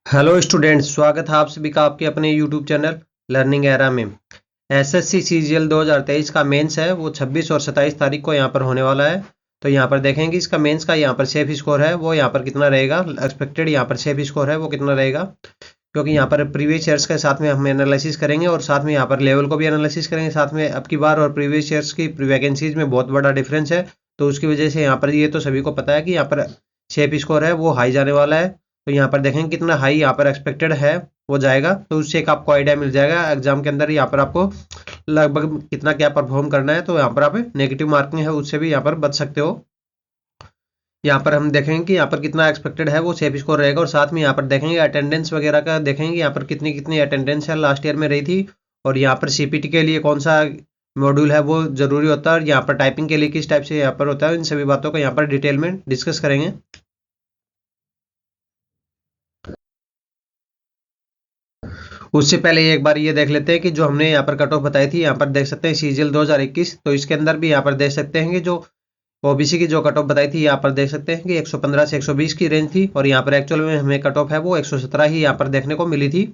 Hello students, स्वागत है आप सभी का आपके अपने यूट्यूब चैनल लर्निंग एरा में। एसएससी सीजीएल 2023 का मेंस है वो 26 और 27 तारीख को यहाँ पर होने वाला है। तो यहाँ पर देखेंगे इसका मेंस का यहाँ पर सेफ स्कोर है वो यहाँ पर कितना रहेगा, एक्सपेक्टेड यहाँ पर सेफ स्कोर है वो कितना रहेगा, क्योंकि यहाँ पर प्रीवियस ईयर्स के साथ में हम एनालिसिस करेंगे और साथ में यहाँ पर लेवल को भी एनालिसिस करेंगे साथ में। अब की बार और प्रीवियस ईयर्स की वैकेंसीज में बहुत बड़ा डिफरेंस है, तो उसकी वजह से यहाँ पर ये तो सभी को पता है कि यहाँ पर सेफ स्कोर है वो हाई जाने वाला है। तो यहाँ पर देखेंगे कितना हाई यहाँ पर एक्सपेक्टेड है वो जाएगा, तो उससे एक आपको आइडिया मिल जाएगा एग्जाम के अंदर यहाँ पर आपको लगभग कितना क्या परफॉर्म करना है। तो यहाँ पर आप नेगेटिव मार्किंग है उससे भी यहाँ पर बच सकते हो। यहाँ पर हम देखेंगे कि यहाँ पर कितना एक्सपेक्टेड है वो सेफ स्कोर रहेगा, और साथ में यहाँ पर देखेंगे अटेंडेंस वगैरह का, देखेंगे यहाँ पर कितनी कितनी अटेंडेंस है लास्ट ईयर में रही थी, और यहाँ पर सीपीटी के लिए कौन सा मॉड्यूल है वो जरूरी होता है, और यहाँ पर टाइपिंग के लिए किस टाइप से यहाँ पर होता है। इन सभी बातों को यहाँ पर डिटेल में डिस्कस करेंगे। उससे पहले एक बार ये देख लेते हैं कि जो हमने यहाँ पर कट ऑफ बताई थी, यहाँ पर देख सकते हैं सीजीएल 2021, तो इसके अंदर भी यहाँ पर देख सकते हैं कि जो ओबीसी की जो कट ऑफ बताई थी यहाँ पर देख सकते हैं कि 115 से 120 की रेंज थी, और यहाँ पर एक्चुअल में हमें कट ऑफ है वो 117 ही यहाँ पर देखने को मिली थी।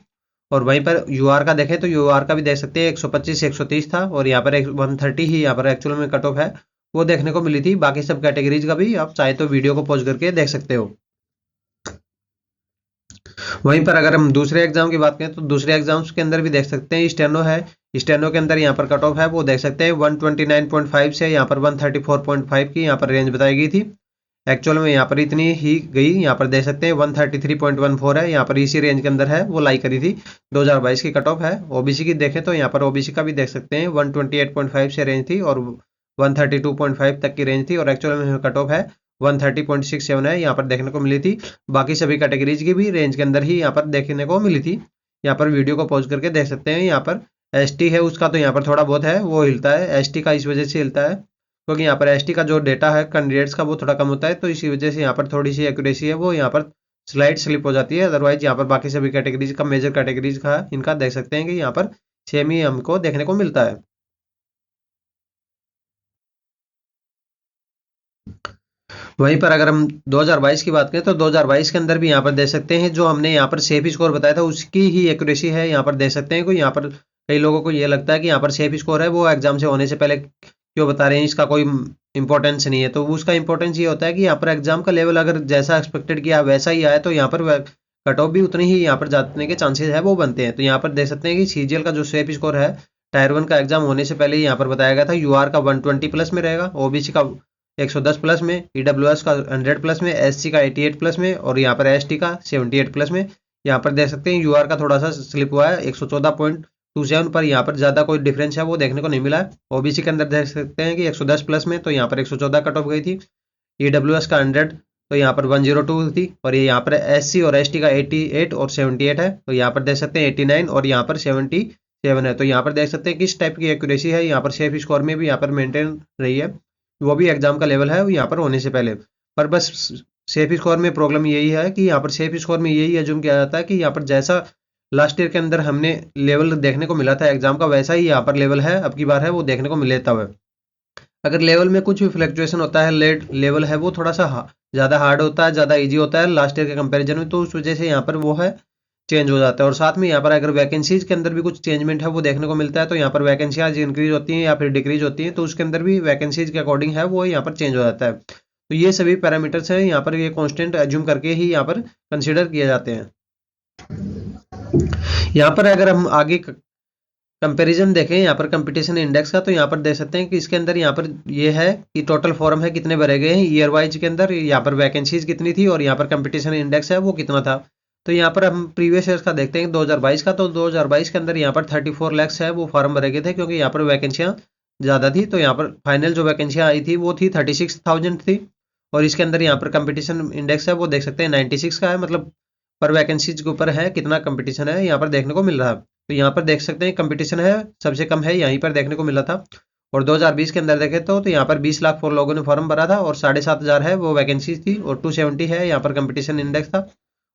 और वहीं पर यूआर का देखें तो यूआर का भी देख सकते हैं 125 से 130 था, और यहाँ पर 130 ही यहाँ पर एक्चुअल में कट ऑफ है वो देखने को मिली थी। बाकी सब कैटेगरीज का भी आप चाहे तो वीडियो को पॉज करके देख सकते हो। वहीं पर अगर हम दूसरे एग्जाम की बात करें तो दूसरे एग्जाम्स के अंदर भी देख सकते हैं स्टेनो है। स्टेनो के अंदर यहाँ पर कट ऑफ है वो देख सकते हैं 129.5 से यहाँ पर 134.5 की यहाँ पर रेंज बताई गई थी। एक्चुअल में यहाँ पर इतनी ही गई, यहाँ पर देख सकते हैं 133.14 है, यहाँ पर इसी रेंज के अंदर है वो लाई करी थी। 2022 की कट ऑफ है। ओबीसी की देखें तो यहाँ पर ओबीसी का भी देख सकते हैं 128.5 से रेंज थी और 132.5 तक की रेंज थी, और एक्चुअल में कट ऑफ है 130.67 है यहाँ पर देखने को मिली थी। बाकी सभी कैटेगरीज की भी रेंज के अंदर ही यहाँ पर देखने को मिली थी। यहाँ पर वीडियो को पॉज करके देख सकते हैं। यहाँ पर एसटी है उसका तो यहाँ पर थोड़ा बहुत है वो हिलता है, एसटी का इस वजह से हिलता है क्योंकि यहाँ पर एसटी का जो डेटा है कैंडिडेट्स का वो थोड़ा कम होता है, तो इसी वजह से यहाँ पर थोड़ी सी एक्यूरेसी है वो यहाँ पर स्लाइड स्लिप हो जाती है। अदरवाइज यहाँ पर बाकी सभी कैटेगरीज का, मेजर कैटेगरीज का इनका देख सकते हैं कि यहाँ पर सेम ही हमको देखने को मिलता है। वहीं पर अगर हम 2022 की बात करें तो 2022 के अंदर भी यहाँ पर देख सकते हैं जो हमने यहाँ पर सेफ स्कोर बताया था उसकी ही एक्यूरेसी है यहाँ पर देख सकते हैं। कोई यहाँ पर कई लोगों को ये लगता है कि यहाँ पर सेफ स्कोर है वो एग्जाम से होने से पहले क्यों बता रहे हैं, इसका कोई इंपॉर्टेंस नहीं है। तो उसका इंपॉर्टेंस ये होता है कि यहाँ पर एग्जाम का लेवल अगर जैसा एक्सपेक्टेड किया वैसा ही आया तो यहाँ पर कट ऑफ भी उतनी ही यहाँ पर जाने के चांसेस है वो बनते हैं। तो यहाँ पर देख सकते हैं कि सीजीएल का जो सेफ स्कोर है टायर 1 का एग्जाम होने से पहले ही यहाँ पर बताया गया था यूआर का 120 प्लस में रहेगा, ओबीसी का 110 प्लस में, ईडब्ल्यूएस का 100 प्लस में, एससी का 88 प्लस में, और यहाँ पर एसटी का 78 प्लस में। यहाँ पर देख सकते हैं यूआर का थोड़ा सा स्लिप हुआ है 114.27 पर, यहाँ पर ज़्यादा कोई डिफरेंस है वो देखने को नहीं मिला है। ओबीसी के अंदर देख सकते हैं कि 110 प्लस में तो यहाँ पर 114 कट ऑफ गई थी, ईडब्ल्यूएस का 100 तो यहाँ पर 102 थी, और ये यहाँ पर एससी और एसटी का 88 और 78 है, तो यहाँ पर देख सकते हैं 89 और यहाँ पर 77 है। तो यहाँ पर देख सकते हैं किस टाइप की एक्यूरेसी है यहाँ पर सेफ स्कोर में भी यहाँ पर मेंटेन रही है, वो भी एग्जाम का लेवल है यहाँ पर होने से पहले। पर बस सेफ स्कोर में प्रॉब्लम यही है कि यहाँ पर सेफ स्कोर में यही एज्यूम किया जाता है कि यहाँ पर जैसा लास्ट ईयर के अंदर हमने लेवल देखने को मिला था एग्जाम का वैसा ही यहाँ पर लेवल है अब की बार है वो देखने को मिले। तब अगर लेवल में कुछ भी फ्लक्चुएशन होता है, लेट लेवल है वो थोड़ा सा ज़्यादा हार्ड होता है, ज़्यादा इजी होता है लास्ट ईयर के कंपैरिजन में, तो उस वजह से यहाँ पर वो है चेंज हो जाता है। और साथ में यहाँ पर अगर वैकेंसीज के अंदर भी कुछ चेंजमेंट है वो देखने को मिलता है, तो यहाँ पर वैकेंसियाँ इंक्रीज होती हैं या फिर डिक्रीज होती हैं, तो उसके अंदर भी वैकेंसीज के अकॉर्डिंग है वो यहाँ पर चेंज हो जाता है। तो ये सभी पैरामीटर्स हैं यहाँ पर, ये कॉन्स्टेंट एज्यूम करके ही यहाँ पर कंसिडर किए जाते हैं। यहाँ पर अगर हम आगे कंपैरिजन देखें यहाँ पर कंपटीशन इंडेक्स का, तो यहाँ पर देख सकते हैं कि इसके अंदर यहाँ पर ये है कि टोटल फॉर्म है कितने भरे गए हैं ईयर वाइज के अंदर, यहाँ पर वैकेंसीज कितनी थी और यहाँ पर कंपटीशन इंडेक्स है वो कितना था। तो यहाँ पर हम प्रीवियस ईयर्स का देखते हैं 2022 का, तो 2022 के अंदर यहाँ पर 34 लैक्स है वो फॉर्म भरे गए थे क्योंकि यहाँ पर वैकेंसियाँ ज़्यादा थी, तो यहाँ पर फाइनल जो वैकेंसियाँ आई थी वो थी 36,000 थी। और इसके अंदर यहाँ पर कंपटीशन इंडेक्स है वो देख सकते हैं 96 का है, मतलब पर वैकेंसीज के ऊपर है कितना कंपटीशन है यहाँ पर देखने को मिल रहा है। तो यहाँ पर देख सकते हैं कंपटीशन है सबसे कम है यहीं पर देखने को मिला था। और 2020 के अंदर देखें तो यहाँ पर 20 लाख लोगों ने फॉर्म भरा था और 7,500 है वो वैकेंसी थी, और 270 है यहाँ पर कंपटीशन इंडेक्स था।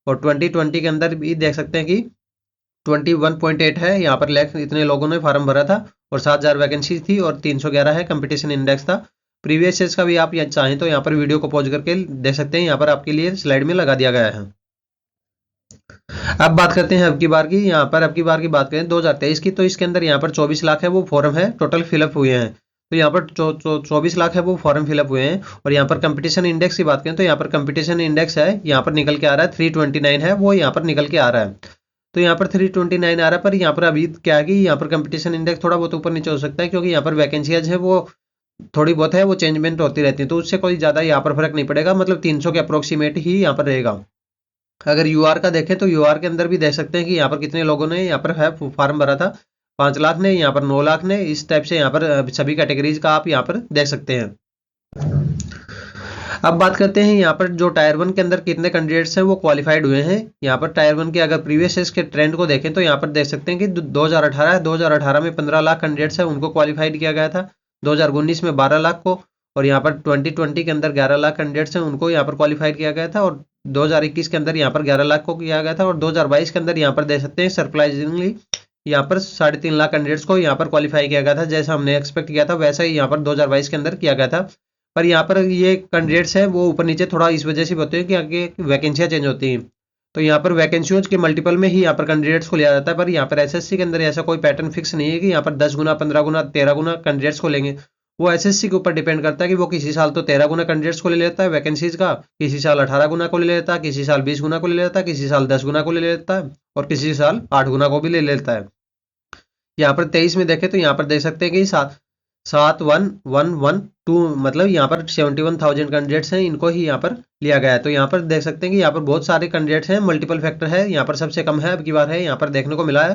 और 2020 के अंदर भी देख सकते हैं कि 21.8 है यहाँ पर लैख इतने लोगों ने फॉर्म भरा था और 7,000 वैकेंसी थी और 311 है कंपटीशन इंडेक्स था। प्रीवियस ईयर्स का भी आप चाहें तो यहाँ पर वीडियो को पॉज करके देख सकते हैं, यहाँ पर आपके लिए स्लाइड में लगा दिया गया है। अब बात करते हैं अब की बार की, यहाँ पर अब की बार की बात करें 2023 की, तो इसके अंदर यहाँ पर 24 लाख है वो फॉर्म है टोटल फिलअप हुए हैं। तो यहाँ पर 24 लाख है वो फॉर्म फिलअप हुए हैं। और यहाँ पर कंपटीशन इंडेक्स की बात करें तो यहाँ पर कंपटीशन इंडेक्स है यहाँ पर निकल के आ रहा है 329 है, वो यहाँ पर निकल के आ रहा है। तो यहाँ पर 329 आ रहा है, पर यहाँ पर अभी क्या है कि यहाँ पर कंपटीशन इंडेक्स थोड़ा बहुत ऊपर नीचे हो सकता है, क्योंकि यहाँ पर वैकेंसीज है वो थोड़ी बहुत है वो चेंजमेंट होती रहती है, तो उससे कोई ज़्यादा यहाँ पर फर्क नहीं पड़ेगा, मतलब 300 के अप्रोक्सीमेट ही यहाँ पर रहेगा। अगर यूआर का देखें तो यूआर के अंदर भी देख सकते हैं कि यहाँ पर कितने लोगों ने यहाँ पर है फॉर्म भरा था। 5 लाख ने, यहाँ पर 9 लाख ने, इस टाइप से यहाँ पर सभी कैटेगरीज का आप यहाँ पर देख सकते हैं। अब बात करते हैं यहाँ पर जो टायर 1 के अंदर कितने कैंडिडेट्स हैं वो क्वालिफाइड हुए हैं। यहाँ पर टायर 1 के अगर प्रीवियस ईयर्स के ट्रेंड को देखें तो यहाँ पर देख सकते हैं कि 2018 में 15 लाख कैंडिडेट्स हैं उनको क्वालिफाइड किया गया था, 2019 में 12 लाख को, और यहाँ पर 2020 के अंदर 11 लाख कैंडिडेट्स हैं उनको यहाँ पर क्वालिफाइड किया गया था, और 2021 के अंदर यहाँ पर 11 लाख को किया गया था, और 2022 के अंदर यहाँ पर देख सकते हैं सरप्राइजिंगली यहाँ पर 3.5 लाख कैंडिडेट्स को यहाँ पर क्वालिफाई किया गया था। जैसा हमने एक्सपेक्ट किया था वैसा ही यहाँ पर 2022 के अंदर किया गया था। पर यहाँ पर ये कैंडिडेट्स है वो ऊपर नीचे थोड़ा इस वजह से भी होते हैं कि आगे वैकेंसियाँ चेंज होती हैं, तो यहाँ पर वैकेंसियों के मल्टीपल में ही यहाँ पर कैंडिडेट्स को लिया जाता है। पर यहाँ पर एसएससी के अंदर ऐसा कोई पैटर्न फिक्स नहीं है कि यहाँ पर 10 गुना, 15 गुना, 13 गुना कैंडिडेट्स को लेंगे। वो एसएससी के ऊपर डिपेंड करता है कि वो किसी साल तो 13 गुना कैंडिडेट्स को ले लेता है वैकेंसीज का, किसी साल 18 गुना को ले लेता है, किसी साल 20 गुना को ले लेता है, किसी साल 10 गुना को ले लेता है, और किसी साल 8 गुना को भी ले लेता है। यहाँ पर 23 में देखें तो यहाँ पर देख सकते हैं कि 71112, मतलब यहाँ पर 71,000 कैंडिडेट्स हैं, इनको ही यहाँ पर लिया गया है। तो यहाँ पर देख सकते हैं कि यहाँ पर बहुत सारे कैंडिडेट्स हैं, मल्टीपल फैक्टर है, यहाँ पर सबसे कम है अब की बार है यहाँ पर देखने को मिला है।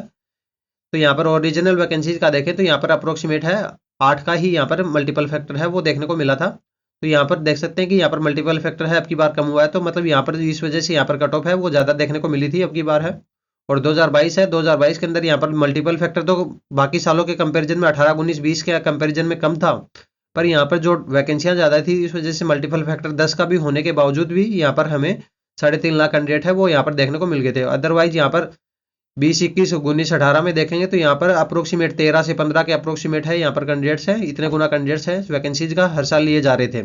तो यहाँ पर ओरिजिनल वैकेंसीज का देखें तो यहाँ पर अप्रोक्सीमेट है 8 का ही यहाँ पर मल्टीपल फैक्टर है वो देखने को मिला था। तो यहाँ पर देख सकते हैं कि यहाँ पर मल्टीपल फैक्टर है अब की बार कम हुआ है, तो मतलब यहाँ पर इस वजह से यहाँ पर कट ऑफ है वो ज़्यादा देखने को मिली थी अब की बार है। और 2022 है, 2022 के अंदर यहाँ पर मल्टीपल फैक्टर तो बाकी सालों के कंपैरिजन में 18, 19, 20 के कंपैरिजन में कम था, पर यहाँ पर जो वैकेंसियाँ ज़्यादा थी इस वजह से मल्टीपल फैक्टर 10 का भी होने के बावजूद भी यहाँ पर हमें 3.5 लाख कैंडिडेट है वो यहाँ पर देखने को मिल गए थे। अदरवाइज यहाँ पर 20, 21, 19, 18 में देखेंगे तो यहाँ पर अप्रोक्सीमेट 13 से 15 के अप्रोक्सीमेट है यहाँ पर कैंडिडेट्स हैं, इतने गुना कैंडिडेट्स हैं वैकेंसीज का हर साल लिए जा रहे थे।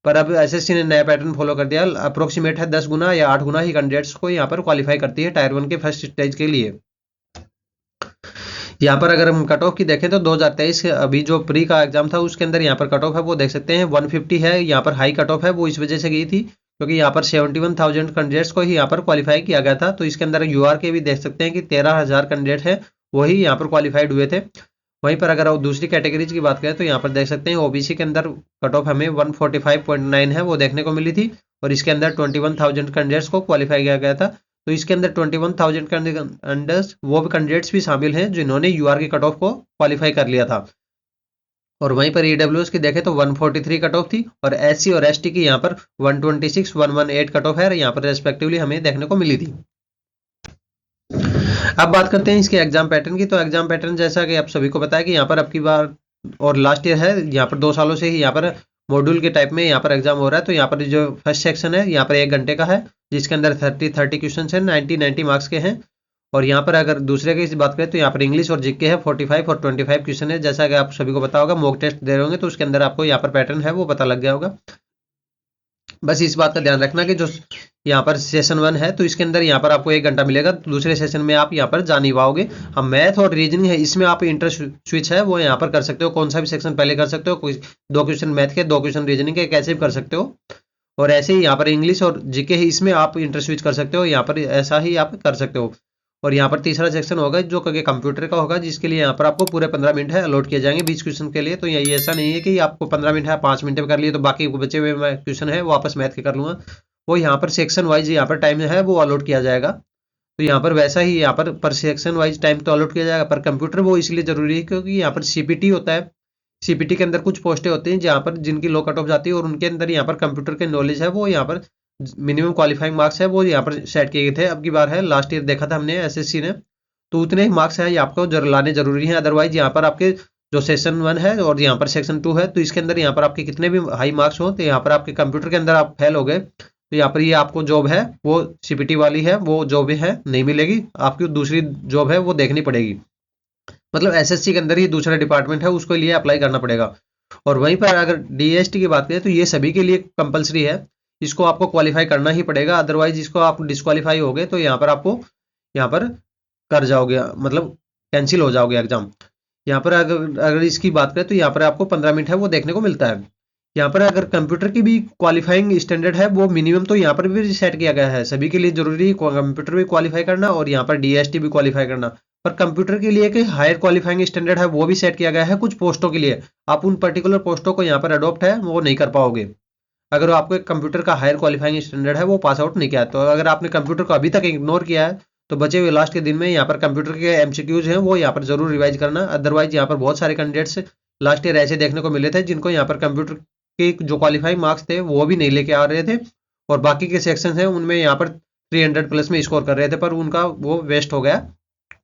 पर अब एसएससी ने नया पैटर्न फॉलो कर दिया, अप्रोक्सीमेट है 10 गुना या 8 गुना ही कैंडिडेट्स को यहाँ पर क्वालिफाई करती है टायर 1 के फर्स्ट स्टेज के लिए। यहाँ पर अगर हम कट ऑफ की देखें तो 2023 अभी जो प्री का एग्जाम था उसके अंदर यहाँ पर कट ऑफ है वो देख सकते हैं 150 है, यहाँ पर हाई कट ऑफ है वो इस वजह से गई थी क्योंकि यहाँ पर 71,000 कैंडिडेट्स को ही यहाँ पर क्वालिफाई किया गया था। तो इसके अंदर यूआर के भी देख सकते हैं कि 13,000 कैंडिडेट है वही यहाँ पर क्वालिफाइड हुए थे। वहीं पर अगर दूसरी कैटेगरीज की बात करें तो यहाँ पर देख सकते हैं ओबीसी के अंदर कट ऑफ हमें 145.9 है वो देखने को मिली थी, और इसके अंदर 21,000 कैंडिडेट्स को क्वालिफाई किया गया था। तो इसके अंदर 21,000 कैंडिडेट्स वो भी कैंडिडेट्स भी शामिल हैं जिन्होंने यूआर के कट ऑफ को क्वालिफाई कर लिया था। और वहीं पर ईडब्ल्यूएस की देखें तो 143 कट ऑफ थी, और एससी और एसटी की यहाँ पर 126, 118 कट ऑफ है यहाँ पर रेस्पेक्टिवली हमें देखने को मिली थी। अब बात करते हैं इसके एग्जाम पैटर्न की। तो एग्जाम पैटर्न जैसा कि आप सभी को पता है कि यहाँ पर अब की बार और लास्ट ईयर है यहाँ पर 2 सालों से ही यहाँ पर मॉड्यूल के टाइप में यहाँ पर एग्जाम हो रहा है। तो यहाँ पर जो फर्स्ट सेक्शन है यहाँ पर 1 घंटे का है जिसके अंदर 30 क्वेश्चन है, 90 मार्क्स के हैं। और यहाँ पर अगर दूसरे की बात करें तो यहाँ पर इंग्लिश और जीके है 45 और 25 क्वेश्चन है। जैसा कि आप सभी को पता होगा मॉक टेस्ट दे रहे होंगे तो उसके अंदर आपको यहाँ पर पैटर्न है वो पता लग गया होगा। बस इस बात का ध्यान रखना कि जो यहाँ पर सेशन 1 है तो इसके अंदर यहाँ पर आपको 1 घंटा मिलेगा, तो दूसरे सेशन में आप यहाँ पर जा नहीं पाओगे। अब मैथ और रीजनिंग है इसमें आप इंटरेस्ट स्विच है वो यहाँ पर कर सकते हो, कौन सा भी सेक्शन पहले कर सकते हो, कोई 2 क्वेश्चन मैथ के 2 क्वेश्चन रीजनिंग के कैसे भी कर सकते हो। और ऐसे ही यहाँ पर इंग्लिश और जीके है इसमें आप इंटरेस्ट स्विच कर सकते हो, यहाँ पर ऐसा ही आप कर सकते हो। और यहाँ पर तीसरा सेक्शन होगा जो कि कंप्यूटर का होगा जिसके लिए यहाँ पर आपको पूरे 15 मिनट है अलॉट किए जाएंगे 20 क्वेश्चन के लिए। तो यही ऐसा नहीं है कि आपको 15 मिनट है 5 मिनट में कर लिए तो बाकी बचे हुए क्वेश्चन है वापस मैथ के कर लूँगा, वो यहाँ पर सेक्शन वाइज यहाँ पर टाइम है वो अलॉट किया जाएगा। तो यहाँ पर वैसा ही यहाँ पर सेक्शन वाइज टाइम तो अलॉट किया जाएगा, पर कंप्यूटर वो इसलिए जरूरी है क्योंकि यहाँ पर सीपीटी होता है, सीपीटी के अंदर कुछ पोस्टें होती हैं जहाँ पर जिनकी लो कट ऑफ जाती है और उनके अंदर यहाँ पर कंप्यूटर के नॉलेज है वो यहाँ पर मिनिमम क्वालिफाइंग मार्क्स है वो यहाँ पर सेट किए गए थे। अब की बार है लास्ट ईयर देखा था हमने एसएससी ने, तो उतने ही मार्क्स हैं ये आपको लाने जरूरी हैं। अदरवाइज यहाँ पर आपके जो सेक्शन 1 है और यहाँ पर सेक्शन 2 है तो इसके अंदर यहाँ पर आपके कितने भी हाई मार्क्स हो तो यहाँ पर आपके कंप्यूटर के अंदर आप फेल हो गए तो यहाँ पर ये आपको जॉब है वो सीपीटी वाली है वो जॉब है नहीं मिलेगी, आपकी दूसरी जॉब है वो देखनी पड़ेगी। मतलब एसएससी के अंदर ही दूसरा डिपार्टमेंट है उसको लिए अप्लाई करना पड़ेगा। और वहीं पर अगर डीएसटी की बात करें तो ये सभी के लिए कंपलसरी है, इसको आपको क्वालिफाई करना ही पड़ेगा, अदरवाइज इसको आप डिस्क्वालीफाई हो गए तो यहाँ पर आपको यहाँ पर कर जाओगे, मतलब कैंसिल हो जाओगे एग्जाम। यहाँ पर अगर इसकी बात करें तो यहाँ पर आपको 15 मिनट है वो देखने को मिलता है। यहाँ पर अगर कंप्यूटर की भी क्वालिफाइंग स्टैंडर्ड है वो मिनिमम तो यहाँ पर भी सेट किया गया है, सभी के लिए जरूरी कंप्यूटर भी क्वालिफाई करना और यहाँ पर डीएसटी भी क्वालिफाई करना। पर कंप्यूटर के लिए एक हायर क्वालिफाइंग स्टैंडर्ड है वो भी सेट किया गया है कुछ पोस्टों के लिए। आप उन पर्टिकुलर पोस्टों को यहाँ पर अडॉप्ट है वो नहीं कर पाओगे अगर आपको एक कंप्यूटर का हायर क्वालिफाइंग स्टैंडर्ड है वो पास आउट नहीं किया। तो अगर आपने कंप्यूटर को अभी तक इग्नोर किया है तो बचे हुए लास्ट के दिन में यहाँ पर कंप्यूटर के एमसीक्यूज हैं वो यहाँ पर जरूर रिवाइज करना। अदरवाइज यहाँ पर बहुत सारे कैंडिडेट्स लास्ट ईयर ऐसे देखने को मिले थे जिनको यहाँ पर कंप्यूटर के जो क्वालिफाइंग मार्क्स थे वो भी नहीं लेके आ रहे थे, और बाकी के सेक्शन हैं उनमें यहाँ पर 300 प्लस में स्कोर कर रहे थे, पर उनका वो वेस्ट हो गया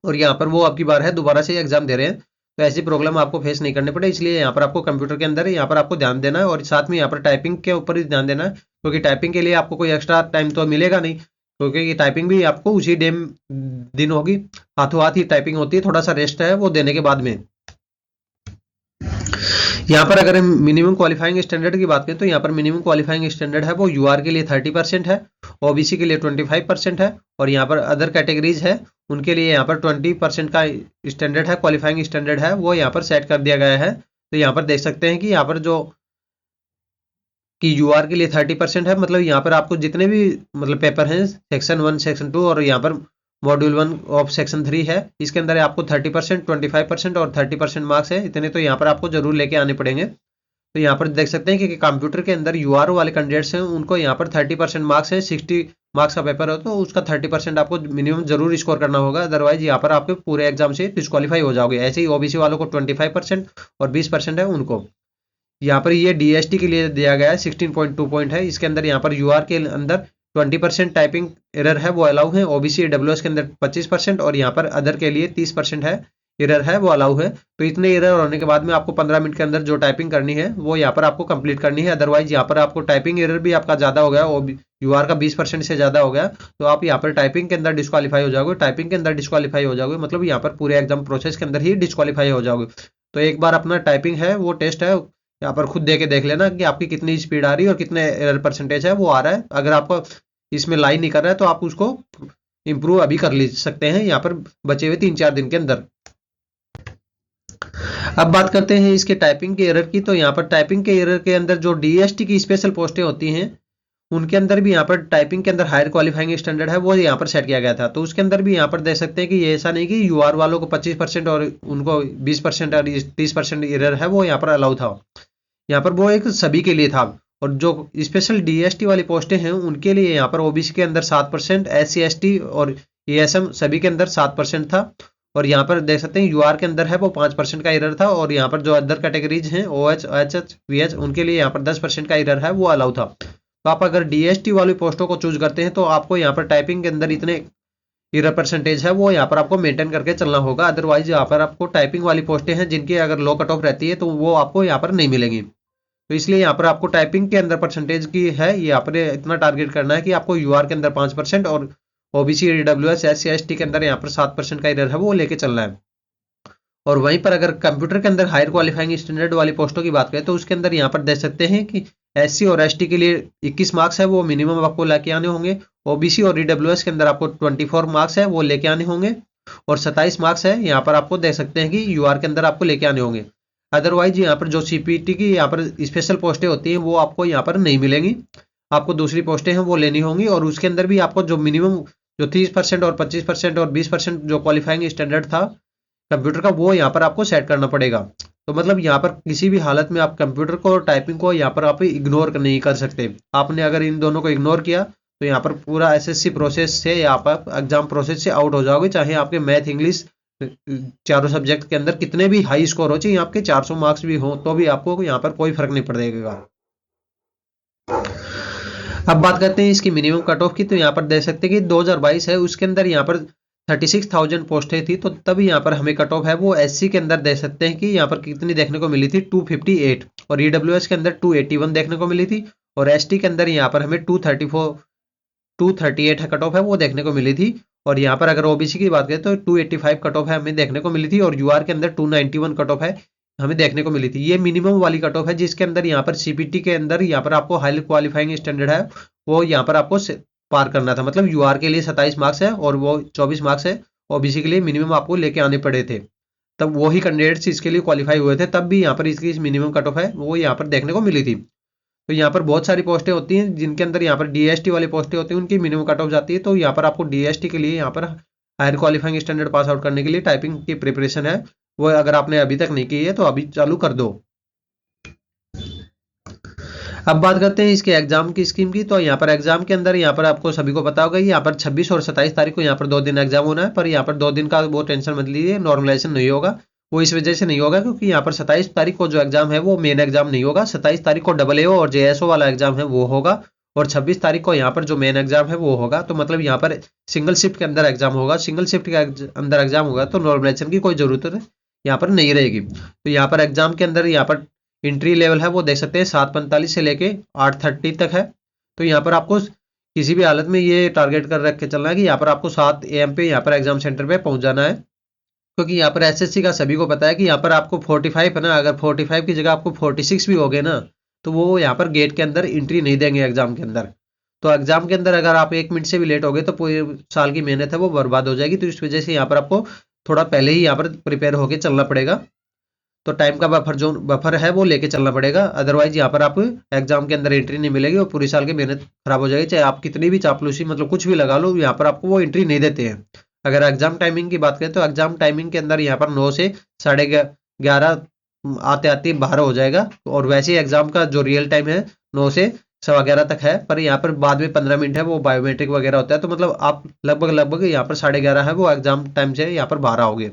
और यहाँ पर वो अब की बार है दोबारा से एग्जाम दे रहे हैं। तो ऐसी प्रॉब्लम आपको फेस नहीं करने पड़े, इसलिए यहाँ पर आपको कंप्यूटर के अंदर यहाँ पर आपको ध्यान देना है और साथ में यहाँ पर टाइपिंग के ऊपर ही ध्यान देना है, क्योंकि टाइपिंग के लिए आपको कोई एक्स्ट्रा टाइम तो मिलेगा नहीं, क्योंकि ये टाइपिंग भी आपको उसी दिन होगी, हाथों हाथ ही टाइपिंग होती है, थोड़ा सा रेस्ट है वो देने के बाद में। यहाँ पर अगर हम मिनिमम क्वालिफाइंग स्टैंडर्ड की बात करें तो यहाँ पर मिनिमम क्वालिफाइंग स्टैंडर्ड है वो यूआर के लिए 30% है, ओबीसी के लिए 25% है, और यहाँ पर अदर कैटेगरीज है उनके लिए यहाँ पर 20% का स्टैंडर्ड है, क्वालिफाइंग स्टैंडर्ड है वो यहाँ पर सेट कर दिया गया है। तो यहाँ पर देख सकते हैं कि यहाँ पर जो कि यूआर के लिए 30% है, मतलब यहाँ पर आपको जितने भी मतलब पेपर हैं सेक्शन 1 सेक्शन 2 और यहाँ पर मॉड्यूल 1 ऑफ सेक्शन 3 है, इसके अंदर आपको 30%, 25% और 30% मार्क्स है, इतने तो यहाँ पर आपको जरूर लेके आने पड़ेंगे। तो यहाँ पर देख सकते हैं कि कंप्यूटर के अंदर यूआर वाले कैंडिडेट्स हैं उनको यहाँ पर 30% मार्क्स है, 60 मार्क्स का पेपर हो तो उसका 30% आपको मिनिमम जरूर स्कोर करना होगा, अदरवाइज यहाँ पर आपके पूरे एग्जाम से डिस्क्वालीफाई हो जाओगे। ऐसे ही ओबीसी वालों को 25% और 20% है उनको। यहाँ पर ये डीएसटी के लिए दिया गया है 16.2 पॉइंट है, इसके अंदर यहाँ पर यूआर के अंदर 20% टाइपिंग एरर है वो अलाउ है, ओबीसी डब्ल्यूएस के अंदर 25% और यहाँ पर अदर के लिए 30% है एरर है वो अलाउ है। तो इतने एरर होने के बाद में आपको 15 मिनट के अंदर जो टाइपिंग करनी है वो यहाँ पर आपको कंप्लीट करनी है, अदरवाइज यहाँ पर आपको टाइपिंग एरर भी आपका ज़्यादा हो गया, यूआर का 20% से ज़्यादा हो गया तो आप यहाँ पर टाइपिंग के अंदर डिस्क्वालीफाई हो जाओगे, टाइपिंग के अंदर डिस्क्वालीफाई हो जाओगे, मतलब यहाँ पर पूरे एग्जाम प्रोसेस के अंदर ही डिस्क्वालीफाई हो जाओगे। तो एक बार अपना टाइपिंग है वो टेस्ट है यहाँ पर खुद दे के देख लेना कि आपकी कितनी स्पीड आ रही है और कितने एरर परसेंटेज है वो आ रहा है। अगर आपको इसमें लाइन नहीं कर रहा है तो आप उसको इम्प्रूव अभी कर ले सकते हैं यहाँ पर बचे हुए 3-4 दिन के अंदर। अब बात करते हैं इसके टाइपिंग के एरर की। तो यहाँ पर टाइपिंग के एरर के अंदर जो डीएसटी की स्पेशल पोस्टें होती हैं उनके अंदर भी यहाँ पर टाइपिंग के अंदर हायर क्वालिफाइंग स्टैंडर्ड है वो यहाँ पर सेट किया गया था। तो उसके अंदर भी यहाँ पर देख सकते हैं कि ये ऐसा नहीं कि यूआर वालों को 25% और उनको 20% और 30% एरर है वो यहाँ पर अलाउ था, यहाँ पर वो एक सभी के लिए था। और जो स्पेशल डीएसटी वाली पोस्टें हैं उनके लिए यहाँ पर ओबीसी के अंदर 7%, एससी एसटी और एएसएम सभी के अंदर 7% था, और यहाँ पर देख सकते हैं यूआर के अंदर है वो 5% का एरर था, और यहाँ पर जो अदर कैटेगरीज हैं ओएच एचएच वीएच उनके लिए यहाँ पर 10% का एरर है वो अलाउ था। तो आप अगर डीएसटी वाली पोस्टों को चूज करते हैं तो आपको यहाँ पर टाइपिंग के अंदर इतने एरर परसेंटेज है वो यहाँ पर आपको मेंटेन करके चलना होगा, अदरवाइज यहाँ पर आपको टाइपिंग वाली पोस्टें हैं जिनकी अगर लो कट ऑफ रहती है तो वो आपको यहाँ पर नहीं मिलेंगी। तो इसलिए यहाँ पर आपको टाइपिंग के अंदर परसेंटेज की है यहाँ पर इतना टारगेट करना है कि आपको यूआर के अंदर 5% और ओबीसी ईडब्ल्यूएस एससी एसटी के अंदर यहाँ पर 7% का एरर है वो लेके चलना है। और वहीं पर अगर कंप्यूटर के अंदर हायर क्वालिफाइंग स्टैंडर्ड वाली पोस्टों की बात करें तो उसके अंदर यहाँ पर देख सकते हैं कि एससी और एसटी के लिए 21 मार्क्स है वो मिनिमम आपको लेके आने होंगे, ओबीसी और ईडब्ल्यूएस के अंदर आपको 24 मार्क्स है वो लेके आने होंगे, और 27 मार्क्स है यहाँ पर आपको देख सकते हैं कि यूआर के अंदर आपको लेके आने होंगे। अदरवाइज यहाँ पर जो सीपीटी की यहाँ पर स्पेशल पोस्टें होती हैं वो आपको यहाँ पर नहीं मिलेंगी, आपको दूसरी पोस्टें हैं वो लेनी होंगी, और उसके अंदर भी आपको जो मिनिमम जो 30% और 25% और 20% जो क्वालिफाइंग स्टैंडर्ड था कंप्यूटर का वो यहाँ पर आपको सेट करना पड़ेगा। तो मतलब यहाँ पर किसी भी हालत में आप कंप्यूटर को और टाइपिंग को यहाँ पर आप इग्नोर नहीं कर सकते। आपने अगर इन दोनों को इग्नोर किया तो यहाँ पर पूरा एसएससी प्रोसेस से यहाँ पर एग्जाम प्रोसेस से आउट हो जाओगे, चाहे आपके मैथ इंग्लिश चारों सब्जेक्ट के अंदर कितने भी हाई स्कोर हो, चाहे आपके 400 मार्क्स भी हो तो भी आपको यहाँ पर कोई फर्क नहीं पड़ेगा। अब बात करते हैं इसकी मिनिमम कट ऑफ की। तो यहाँ पर देख सकते हैं कि 2022 है उसके अंदर यहाँ पर 36,000 पोस्टें थी, तो तभी यहाँ पर हमें कट ऑफ है वो एससी के अंदर देख सकते हैं कि यहाँ पर कितनी देखने को मिली थी 258, और ईडब्ल्यूएस के अंदर 281 देखने को मिली थी, और एसटी के अंदर यहाँ पर हमें 238 है कट ऑफ है वो देखने को मिली थी, और यहाँ पर अगर ओबीसी की बात करें तो 285 कट ऑफ है हमें देखने को मिली थी, और यूआर के अंदर 291 कट ऑफ है हमें देखने को मिली थी। ये मिनिमम वाली कट ऑफ है जिसके अंदर यहाँ पर सीपीटी के अंदर यहाँ पर आपको हाई क्वालिफाइंग स्टैंडर्ड है वो यहाँ पर आपको पार करना था। मतलब यूआर के लिए 27 मार्क्स है और वो 24 मार्क्स है, ओबीसी के लिए मिनिमम आपको लेके आने पड़े थे। तब वही कैंडिडेट्स इसके लिए क्वालिफाई हुए थे, तब भी यहाँ पर इसकी मिनिमम कट ऑफ है वो यहाँ पर देखने को मिली थी। तो यहाँ पर बहुत सारी पोस्टें होती हैं जिनके अंदर यहाँ पर डीएसटी वाली पोस्टें होती हैं, उनकी मिनिमम कट ऑफ जाती है। तो यहाँ पर आपको डीएसटी के लिए यहाँ पर higher qualifying standard pass out करने के लिए टाइपिंग की प्रिपरेशन है, वो अगर आपने अभी तक नहीं की है तो अभी चालू कर दो। अब बात करते हैं इसके एग्जाम की स्कीम की। तो यहाँ पर एग्जाम के अंदर यहाँ पर आपको सभी को पता होगा यहाँ पर 26 और 27 तारीख को यहाँ पर 2 दिन एग्जाम होना है, पर यहाँ पर 2 दिन का वो टेंशन मत लीजिए, नॉर्मलाइजेशन नहीं होगा। वो इस वजह से नहीं होगा क्योंकि यहाँ पर 27 तारीख को जो एग्जाम है वो मेन एग्जाम नहीं होगा। 27 तारीख को AA और JSO वाला एग्जाम है वो होगा, और 26 तारीख को यहाँ पर जो मेन एग्जाम है वो होगा। तो मतलब यहाँ पर सिंगल शिफ्ट के अंदर एग्जाम होगा, सिंगल शिफ्ट के अंदर एग्जाम होगा तो नॉर्मलाइजेशन की कोई जरूरत यहाँ पर नहीं रहेगी। तो यहाँ पर एग्जाम के अंदर यहाँ पर इंट्री लेवल है वो देख सकते हैं 7:45 से लेके 8:30 तक है। तो यहाँ पर आपको किसी भी हालत में ये टारगेट कर रख के चलना है कि यहाँ पर आपको 7 AM पे यहाँ पर एग्जाम सेंटर पे पहुंच जाना है, क्योंकि यहाँ पर SSC का सभी को पता है कि यहाँ पर आपको 45 है ना, अगर 45 की जगह आपको 46 भी हो गए ना तो वो यहाँ पर गेट के अंदर एंट्री नहीं देंगे एग्जाम के अंदर। तो एग्जाम के अंदर अगर आप 1 मिनट से भी लेट हो गए तो पूरे साल की मेहनत है वो बर्बाद हो जाएगी। तो इस वजह से यहाँ पर आपको थोड़ा पहले ही यहाँ पर प्रिपेयर होकर चलना पड़ेगा। तो टाइम का बफर है वो लेके चलना पड़ेगा, अदरवाइज यहाँ पर आप एग्जाम के अंदर एंट्री नहीं मिलेगी और पूरी साल की मेहनत खराब हो जाएगी। चाहे आप कितनी भी चापलूसी मतलब कुछ भी लगा लो, यहाँ पर आपको वो एंट्री नहीं देते हैं। अगर एग्जाम टाइमिंग की बात करें तो एग्जाम टाइमिंग के अंदर यहाँ पर 9 से 11:30 आते आते 12 हो जाएगा, और वैसे ही एग्जाम का जो रियल टाइम है 9 से 11:15 तक है, पर यहाँ पर बाद में 15 मिनट है वो बायोमेट्रिक वगैरह होता है। तो मतलब आप लगभग यहाँ पर 11:30 है वो एग्जाम टाइम से यहाँ पर 12 हो गए।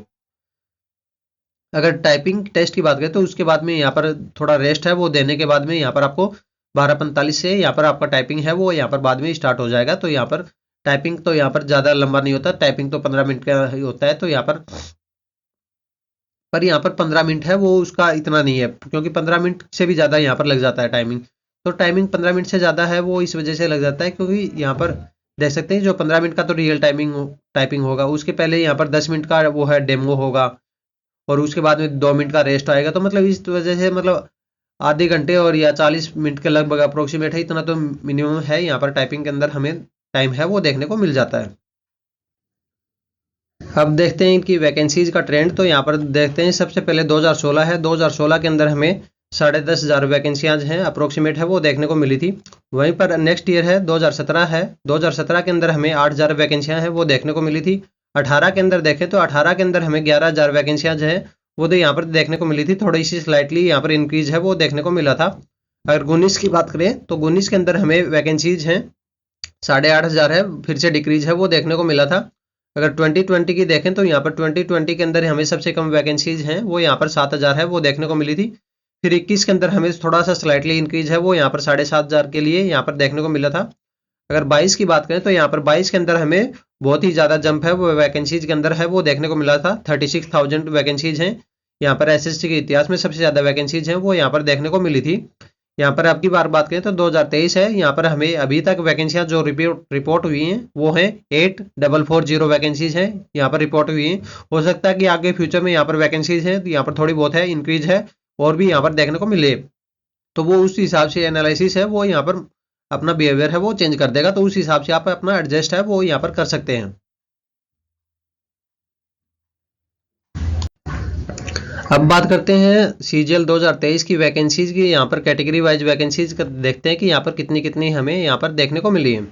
अगर टाइपिंग टेस्ट की बात करें तो उसके बाद में यहाँ पर थोड़ा रेस्ट है वो देने के बाद में यहाँ पर आपको 12:45 से यहाँ पर आपका टाइपिंग है वो यहाँ पर बाद में स्टार्ट हो जाएगा। तो यहाँ पर टाइपिंग तो यहाँ पर ज़्यादा लंबा नहीं होता, टाइपिंग तो 15 मिनट का ही होता है। तो यहाँ पर यहाँ पर 15 मिनट है वो उसका इतना नहीं है, क्योंकि 15 मिनट से भी ज़्यादा यहाँ पर लग जाता है टाइमिंग। तो टाइमिंग 15 मिनट से ज़्यादा है वो इस वजह से लग जाता है क्योंकि यहाँ पर देख सकते हैं जो 15 मिनट का तो रियल टाइपिंग होगा, उसके पहले यहाँ पर 10 मिनट का वो है डेमो होगा, और उसके बाद में 2 मिनट का रेस्ट आएगा। तो मतलब इस वजह से मतलब आधे घंटे और या 40 मिनट के लगभग अप्रोक्सीमेट है, इतना तो मिनिमम है यहाँ पर टाइपिंग के अंदर हमें टाइम है वो देखने को मिल जाता है। अब देखते हैं इनकी वैकेंसीज का ट्रेंड। तो यहाँ पर देखते हैं सबसे पहले 2016 है, 2016 के अंदर हमें 10,500 वैकेंसियाँ हैं अप्रोक्सीमेट है वो देखने को मिली थी। वहीं पर नेक्स्ट ईयर है 2017 है, 2017 के अंदर हमें 8,000 वैकेंसियाँ हैं वो देखने को मिली थी। 18 के अंदर देखें तो 18 के अंदर हमें 11,000 वैकेंसियाँ हैं वो तो यहाँ पर देखने को मिली थी, थोड़ी सी स्लाइटली यहाँ पर इंक्रीज है वो देखने को मिला था। अगर 19 की बात करें तो 19 के अंदर हमें वैकेंसीज हैं 8,500 है, फिर से डिक्रीज है वो देखने को मिला था। अगर 2020 की देखें तो यहाँ पर 2020 के अंदर हमें सबसे कम वैकेंसीज हैं वो यहाँ पर 7,000 है वो देखने को मिली थी। फिर 21 के अंदर हमें थोड़ा सा स्लाइटली इंक्रीज है वो यहाँ पर 7,500 के लिए यहाँ पर देखने को मिला था। अगर 22 की बात करें तो यहाँ पर 22 के अंदर हमें बहुत ही ज़्यादा जंप है वो वैकेंसीज के अंदर है वो देखने को मिला था। 36,000 वैकेंसीज हैं यहाँ पर, SSC के इतिहास में सबसे ज़्यादा वैकेंसीज हैं वो यहाँ पर देखने को मिली थी। यहाँ पर अब की बार बात करें तो 2023 है, यहाँ पर हमें अभी तक वैकेंसियाँ जो रिपोर्ट हुई हैं वो हैं 8,440 वैकेंसीज हैं यहाँ पर रिपोर्ट हुई हैं। हो सकता है कि आगे फ्यूचर में यहाँ पर वैकेंसीज हैं तो यहाँ पर थोड़ी बहुत है इंक्रीज है और भी यहाँ पर देखने को मिले, तो वो उस हिसाब से एनालिसिस है वो यहाँ पर अपना बिहेवियर है वो चेंज कर देगा। तो उस हिसाब से आप अपना एडजस्ट है वो यहाँ पर कर सकते हैं। अब बात करते हैं CGL 2023 की वैकेंसीज की। यहाँ पर कैटेगरी वाइज वैकेंसीज देखते हैं कि यहाँ पर कितनी कितनी हमें यहाँ पर देखने को मिली है।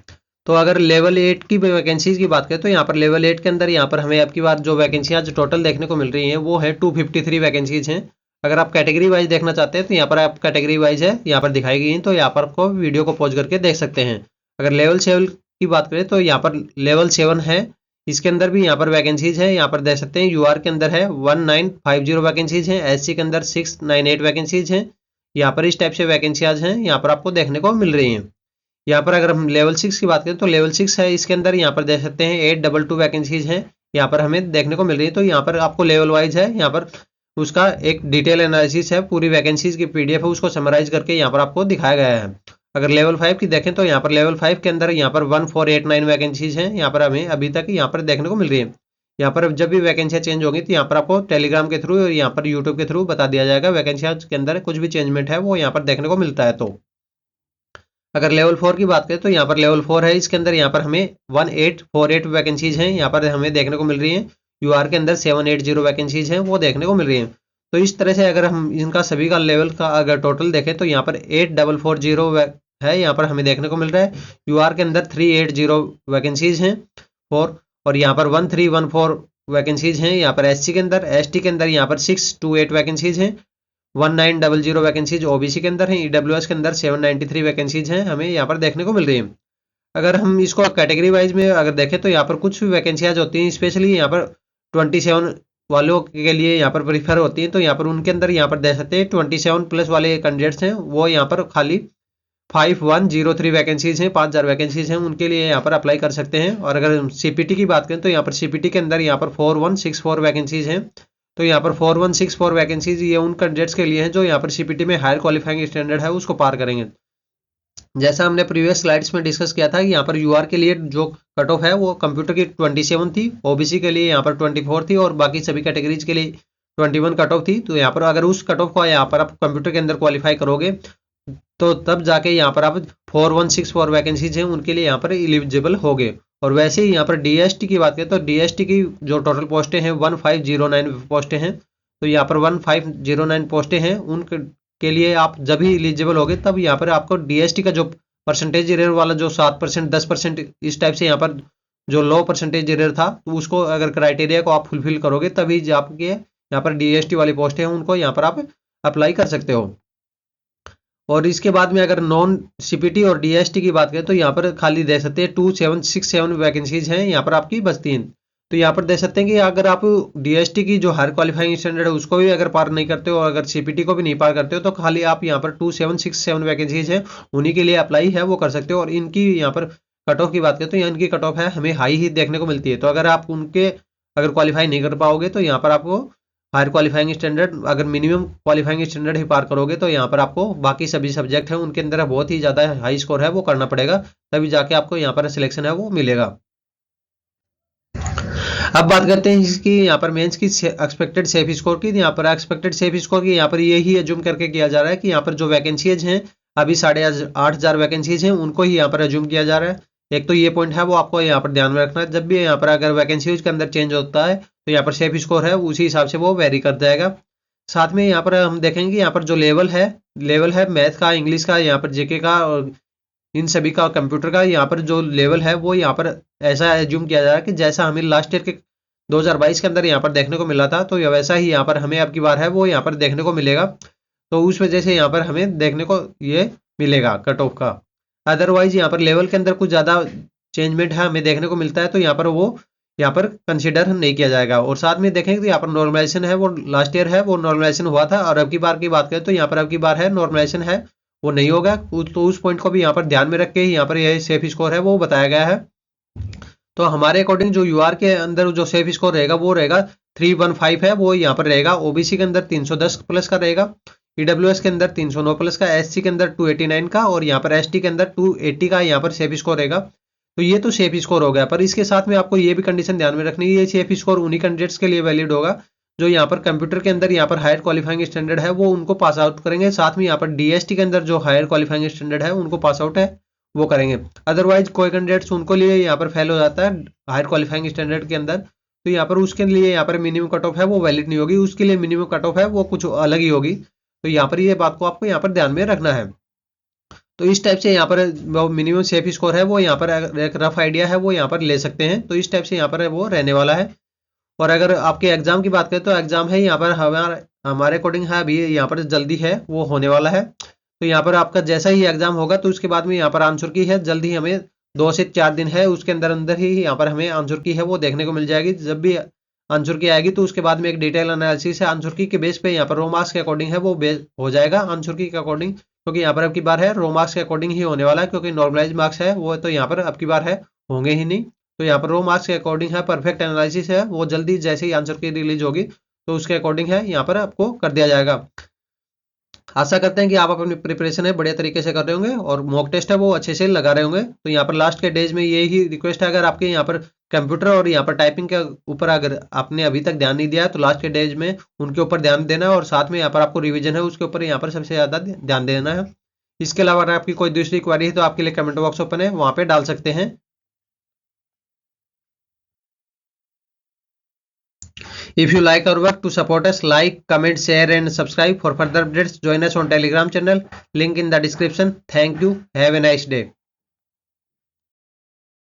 तो अगर लेवल 8 की वैकेंसीज की बात करें तो यहाँ पर लेवल 8 के अंदर यहाँ पर हमें अब की बार जो वैकेंसियाँ जो टोटल देखने को मिल रही हैं वो है 253 वैकेंसीज हैं। अगर आप कैटेगरी वाइज देखना चाहते हैं तो यहाँ पर आप कैटेगरी वाइज है यहाँ पर दिखाई गई हैं, तो यहाँ पर आपको वीडियो को पॉज करके देख सकते हैं। अगर लेवल 7 की बात करें तो यहाँ पर लेवल 7 है, इसके अंदर भी यहाँ पर वैकेंसीज है यहाँ पर देख सकते हैं। UR के अंदर है 1950 वैकेंसीज हैं, SC के अंदर 698 वैकेंसीज हैं। यहाँ पर इस टाइप से वैकेंसीज हैं यहाँ पर आपको देखने को मिल रही हैं। यहाँ पर अगर हम लेवल 6 की बात करें तो लेवल 6 है, इसके अंदर यहाँ पर देख सकते हैं 822 वैकेंसीज हैं यहाँ पर हमें देखने को मिल रही है। तो यहाँ पर आपको लेवल वाइज है यहाँ पर उसका एक डिटेल एनालिसिस है, पूरी वैकेंसीज की PDF है उसको समराइज करके यहाँ पर आपको दिखाया गया है। अगर लेवल 5 की देखें तो यहाँ पर लेवल 5 के अंदर यहाँ पर 1489 वैकेंसीज हैं यहाँ पर हमें अभी तक यहाँ पर देखने को मिल रही है। यहाँ पर जब भी वैकेंसियाँ चेंज होंगी तो यहाँ पर आपको टेलीग्राम के थ्रू और यहाँ पर यूट्यूब के थ्रू बता दिया जाएगा। वैकेंसियाँ के अंदर कुछ भी चेंजमेंट है वो यहाँ पर देखने को मिलता है। तो अगर लेवल 4 की बात करें तो यहाँ पर लेवल 4 है, इसके अंदर यहाँ पर हमें 1848 वैकेंसीज हैं यहाँ पर हमें देखने को मिल रही हैं। यूआर के अंदर 780 वैकेंसीज हैं वो देखने को मिल रही हैं। तो इस तरह से अगर हम इनका सभी का लेवल का अगर टोटल देखें तो यहाँ पर 8440 है यहाँ पर हमें देखने को मिल रहा है। यूआर के अंदर 380 वैकेंसीज हैं और यहाँ पर 1314 वैकेंसीज हैं यहाँ पर एससी के अंदर। एसटी के अंदर यहाँ पर 628 वैकेंसीज हैं। 1900 वैकेंसीज ओबीसी के अंदर है। ईडब्ल्यूएस के अंदर 793 वैकेंसीज हैं हमें यहाँ पर देखने को मिल रही है। अगर हम इसको कैटेगरी वाइज में अगर देखें तो यहाँ पर कुछ वैकेंसियाज होती हैं स्पेशली यहाँ पर 27 वालों के लिए यहाँ पर प्रीफर होती हैं। तो यहाँ पर उनके अंदर यहाँ पर देख सकते हैं 27 प्लस वाले कैंडिडेट्स हैं वो यहाँ पर खाली 5103 वैकेंसीज हैं, 5000 वैकेंसीज हैं उनके लिए यहाँ पर अप्लाई कर सकते हैं। और अगर सीपीटी की बात करें तो यहाँ पर सीपीटी के अंदर यहाँ पर 4164 वैकेंसीज हैं। तो यहाँ पर 4164 वैकेंसीज ये उन कैंडिडेट्स के लिए हैं जो यहाँ पर सीपीटी में हायर क्वालिफाइंग स्टैंडर्ड है उसको पार करेंगे। जैसा हमने प्रीवियस स्लाइड्स में डिस्कस किया था कि यहाँ पर यूआर के लिए जो कट ऑफ है वो कंप्यूटर की 27 थी, ओबीसी के लिए यहाँ पर 24 थी और बाकी सभी कैटेगरीज के लिए 21 कट ऑफ थी। तो यहाँ पर अगर उस कट ऑफ को यहाँ पर आप कंप्यूटर के अंदर क्वालिफाई करोगे तो तब जाके यहाँ पर आप 4164 वैकेंसीज हैं उनके लिए यहाँ पर एलिजिबल हो गए। और वैसे ही यहाँ पर डीएसटी की बात करें तो डीएसटी की जो टोटल पोस्टें हैं 1509 पोस्टें हैं। तो यहाँ पर 1509 पोस्टें हैं उनके लिए आप जब ही एलिजिबल होगे तब यहाँ पर आपको डीएसटी का जो परसेंटेज एरर वाला जो 7% 10% इस टाइप से यहाँ पर जो लो परसेंटेज एरर था तो उसको अगर क्राइटेरिया को आप फुलफिल करोगे तभी आपके यहाँ पर डीएसटी वाली पोस्टें हैं उनको यहाँ पर आप अप्लाई कर सकते हो। और इसके बाद में अगर नॉन सीपीटी और डीएसटी की बात करें तो यहाँ पर खाली दे सकते हैं 2767 वैकेंसीज हैं यहाँ पर आपकी बचती हैं। तो यहाँ पर दे सकते हैं कि अगर आप डीएसटी की जो हायर क्वालिफाइंग स्टैंडर्ड है उसको भी अगर पार नहीं करते हो और अगर सीपीटी को भी नहीं पार करते हो तो खाली आप यहाँ पर 2767 वैकेंसीज हैं उन्हीं के लिए अप्लाई है वो कर सकते हो। और इनकी यहाँ पर कट ऑफ की बात करें तो यहाँ इनकी कट ऑफ है हमें हाई ही देखने को मिलती है। तो अगर आप उनके अगर क्वालिफाई नहीं कर पाओगे तो यहाँ पर आपको हायर क्वालिफाइंग स्टैंडर्ड अगर मिनिमम क्वालिफाइंग स्टैंडर्ड ही पार करोगे तो यहाँ पर आपको बाकी सभी सब्जेक्ट हैं उनके अंदर बहुत ही ज़्यादा हाई स्कोर है वो करना पड़ेगा तभी जाके आपको यहाँ पर सिलेक्शन है वो मिलेगा। अब बात करते हैं इसकी यहाँ पर मेंस की एक्सपेक्टेड सेफ स्कोर की। यहाँ पर एक्सपेक्टेड सेफ स्कोर की यहाँ पर यही एज्यूम करके किया जा रहा है कि यहाँ पर जो वैकेंसीज हैं अभी 8500 वैकेंसीज हैं उनको ही यहाँ पर एज्यूम किया जा रहा है। एक तो ये पॉइंट है वो आपको यहाँ पर ध्यान में रखना है। जब भी यहाँ पर अगर वैकेंसीज के अंदर चेंज होता है तो यहाँ पर सेफ स्कोर है उसी हिसाब से वो वेरी कर जाएगा। साथ में यहाँ पर हम देखेंगे यहाँ पर जो लेवल है मैथ का, इंग्लिश का, यहाँ पर जीके का और इन सभी का कंप्यूटर का यहाँ पर जो लेवल है वो यहाँ पर ऐसा एज्यूम किया जा रहा है कि जैसा हमें लास्ट ईयर के 2022 के अंदर यहाँ पर देखने को मिला था तो वैसा ही यहाँ पर हमें अब की बार है वो यहाँ पर देखने को मिलेगा। तो उस वजह से यहाँ पर हमें देखने को ये मिलेगा कट ऑफ का। अदरवाइज यहाँ पर लेवल के अंदर कुछ ज़्यादा चेंजमेंट है हमें देखने को मिलता है तो यहाँ पर वो यहाँ पर कंसिडर नहीं किया जाएगा। और साथ में देखेंगे तो यहाँ पर नॉर्मलाइजेशन है वो लास्ट ईयर है वो नॉर्मलाइजेशन हुआ था और अब की बार की बात करें तो यहाँ पर अब की बार है नॉर्मलाइजेशन है वो नहीं होगा। तो उस पॉइंट को भी यहाँ पर ध्यान में रख के यहाँ पर यह सेफ स्कोर है वो बताया गया है। तो हमारे अकॉर्डिंग जो यूआर के अंदर जो सेफ स्कोर रहेगा वो रहेगा 315 है वो यहाँ पर रहेगा। ओबीसी के अंदर 310 प्लस का रहेगा, ईडब्ल्यूएस के अंदर 309 प्लस का, एससी के अंदर 289 का और यहाँ पर एसटी के अंदर 280 का यहाँ पर सेफ स्कोर रहेगा। तो ये तो सेफ स्कोर हो गया। पर इसके साथ में आपको ये भी कंडीशन ध्यान में रखनी है ये सेफ स्कोर उन्हीं कैंडिडेट्स के लिए वैलिड होगा जो यहाँ पर कंप्यूटर के अंदर यहाँ पर हायर क्वालिफाइंग स्टैंडर्ड है वो उनको पास आउट करेंगे। साथ में यहाँ पर डीएसटी के अंदर जो हायर क्वालिफाइंग स्टैंडर्ड है उनको पास आउट है वो करेंगे। अदरवाइज कोई कैंडिडेट्स उनको लिए यहाँ पर फेल हो जाता है हायर क्वालिफाइंग स्टैंडर्ड के अंदर तो यहाँ पर उसके लिए यहाँ पर मिनिमम कट ऑफ है वो वैलिड नहीं होगी, उसके लिए मिनिमम कट ऑफ है वो कुछ अलग ही होगी। तो यहाँ पर ये बात को आपको यहाँ पर ध्यान में रखना है। तो इस टाइप से यहाँ पर मिनिमम सेफ स्कोर है वो यहाँ पर एक रफ आइडिया है वो यहाँ पर ले सकते हैं। तो इस टाइप से यहाँ पर वो रहने वाला है। और अगर आपके एग्जाम की बात करें तो एग्जाम है यहाँ पर हमारे अकॉर्डिंग है अभी यहाँ पर जल्दी है वो होने वाला है। तो यहाँ पर आपका जैसा ही एग्जाम होगा तो उसके बाद में यहाँ पर आंसर की है जल्दी हमें 2 से 4 दिन है उसके अंदर ही यहाँ पर हमें आंसर की है वो देखने को मिल जाएगी। जब भी आंसर की आएगी तो उसके बाद में एक डिटेल एनालिसिस है आंसर की के बेस पे यहाँ पर रो मार्क्स के अकॉर्डिंग है वो बेस हो जाएगा आंसर की के अकॉर्डिंग, क्योंकि यहाँ पर अब की बार है रो मार्क्स के अकॉर्डिंग ही होने वाला है क्योंकि नॉर्मलाइज मार्क्स है वो तो यहाँ पर अब की बार है होंगे ही नहीं। तो यहाँ पर रो मार्क्स के अकॉर्डिंग है परफेक्ट एनालिसिस है वो जल्दी जैसे ही आंसर की रिलीज होगी तो उसके अकॉर्डिंग है यहाँ पर आपको कर दिया जाएगा। आशा करते हैं कि आप अपनी प्रिपरेशन है बढ़िया तरीके से कर रहे होंगे और मॉक टेस्ट है वो अच्छे से लगा रहे होंगे। तो यहाँ पर लास्ट के डेज में यही रिक्वेस्ट है अगर आपके यहाँ पर कंप्यूटर और यहाँ पर टाइपिंग के ऊपर अगर आपने अभी तक ध्यान नहीं दिया है तो लास्ट के डेज में उनके ऊपर ध्यान देना है और साथ में यहाँ पर आपको रिवीजन है उसके ऊपर यहाँ पर सबसे ज़्यादा ध्यान देना है। इसके अलावा अगर आपकी कोई दूसरी क्वेरी है तो आपके लिए कमेंट बॉक्स ओपन है, वहां पे डाल सकते हैं। If you like our work, to support us, like, comment, share and subscribe. For further updates, join us on Telegram channel. Link in the description. Thank you. Have a nice day.